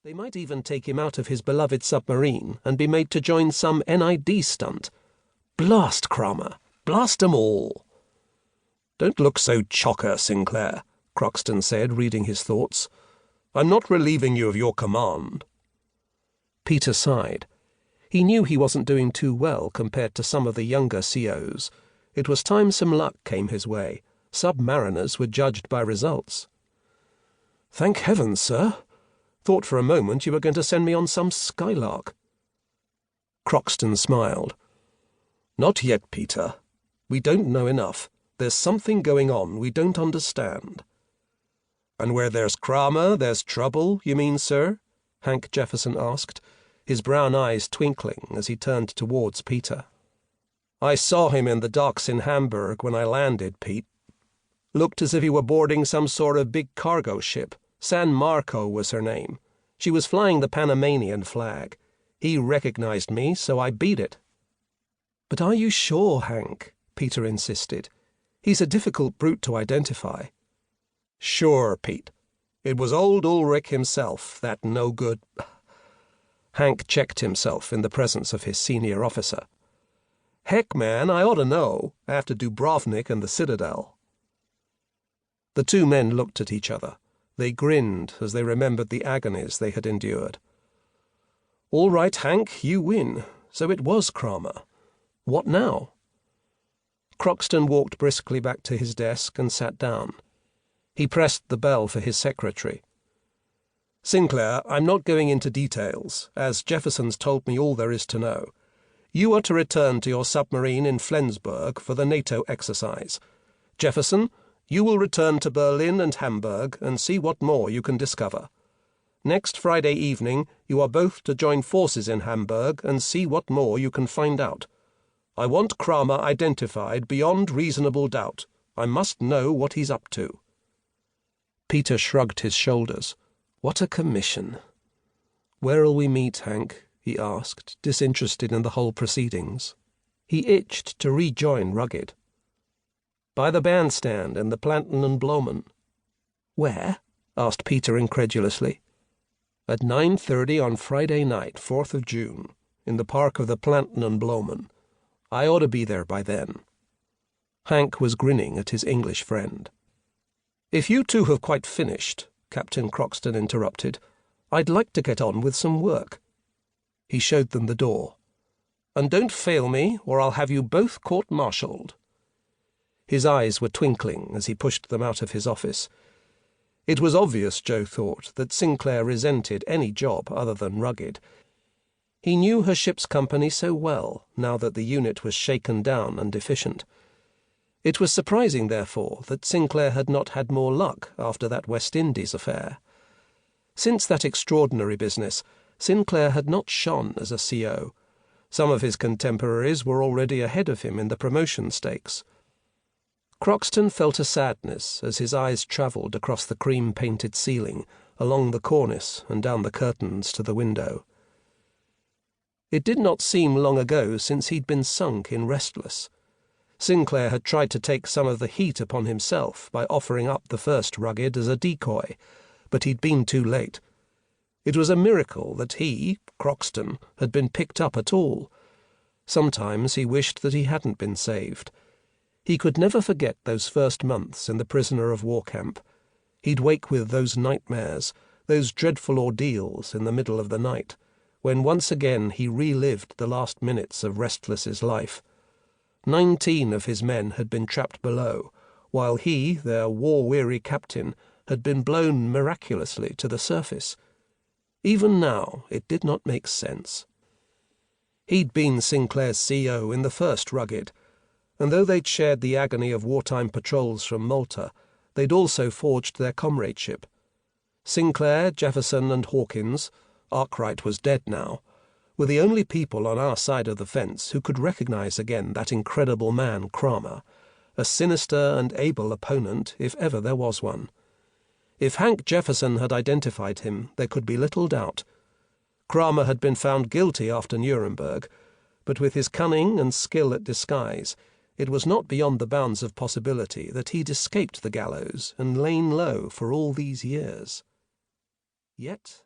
They might even take him out of his beloved submarine and be made to join some NID stunt. Blast Kramer! Blast 'em all! "Don't look so chocker, Sinclair," Croxton said, reading his thoughts. "I'm not relieving you of your command." Peter sighed. He knew he wasn't doing too well compared to some of the younger COs. It was time some luck came his way. Submariners were judged by results. "Thank heavens, sir. Thought for a moment you were going to send me on some skylark." Croxton smiled. "Not yet, Peter. We don't know enough. There's something going on we don't understand." "And where there's Kramer, there's trouble, you mean, sir?" Hank Jefferson asked, his brown eyes twinkling as he turned towards Peter. "I saw him in the docks in Hamburg when I landed, Pete. Looked as if he were boarding some sort of big cargo ship. San Marco was her name. She was flying the Panamanian flag. He recognized me, so I beat it." "But are you sure, Hank?" Peter insisted. "He's a difficult brute to identify." "Sure, Pete. It was old Ulrich himself, that no-good—" Hank checked himself in the presence of his senior officer. "Heck, man, I ought to know, after Dubrovnik and the Citadel." The two men looked at each other. They grinned as they remembered the agonies they had endured. "All right, Hank, you win. So it was Kramer. What now?" Croxton walked briskly back to his desk and sat down. He pressed the bell for his secretary. "Sinclair, I'm not going into details, as Jefferson's told me all there is to know. You are to return to your submarine in Flensburg for the N.A.T.O exercise. Jefferson, you will return to Berlin and Hamburg and see what more you can discover. Next Friday evening you are both to join forces in Hamburg and see what more you can find out. I want Kramer identified beyond reasonable doubt. I must know what he's up to." Peter shrugged his shoulders. What a commission. "Where'll we meet, Hank?" he asked, disinterested in the whole proceedings. He itched to rejoin Rugged. "By the bandstand in the Planten and Bloemen." "Where?" asked Peter incredulously. "At 9:30 on Friday night, 4th of June, in the park of the Planten and Bloemen. I ought to be there by then." Hank was grinning at his English friend. "If you two have quite finished," Captain Croxton interrupted, "I'd like to get on with some work." He showed them the door. "And don't fail me, or I'll have you both court-martialed." His eyes were twinkling as he pushed them out of his office. It was obvious, Joe thought, that Sinclair resented any job other than Rugged. He knew her ship's company so well, now that the unit was shaken down and deficient. It was surprising, therefore, that Sinclair had not had more luck after that West Indies affair. Since that extraordinary business, Sinclair had not shone as a CO. Some of his contemporaries were already ahead of him in the promotion stakes. Croxton felt a sadness as his eyes travelled across the cream-painted ceiling, along the cornice and down the curtains to the window. It did not seem long ago since he'd been sunk in Restless. Sinclair had tried to take some of the heat upon himself by offering up the first Rugged as a decoy, but he'd been too late. It was a miracle that he, Croxton, had been picked up at all. Sometimes he wished that he hadn't been saved. He could never forget those first months in the prisoner-of-war camp. He'd wake with those nightmares, those dreadful ordeals in the middle of the night, when once again he relived the last minutes of Restless's life. 19 of his men had been trapped below, while he, their war-weary captain, had been blown miraculously to the surface. Even now it did not make sense. He'd been Sinclair's CO in the first Rugged, and though they'd shared the agony of wartime patrols from Malta, they'd also forged their comradeship. Sinclair, Jefferson, and Hawkins, Arkwright was dead now, were the only people on our side of the fence who could recognize again that incredible man Kramer, a sinister and able opponent if ever there was one. If Hank Jefferson had identified him, there could be little doubt. Kramer had been found guilty after Nuremberg, but with his cunning and skill at disguise, it was not beyond the bounds of possibility that he'd escaped the gallows and lain low for all these years. Yet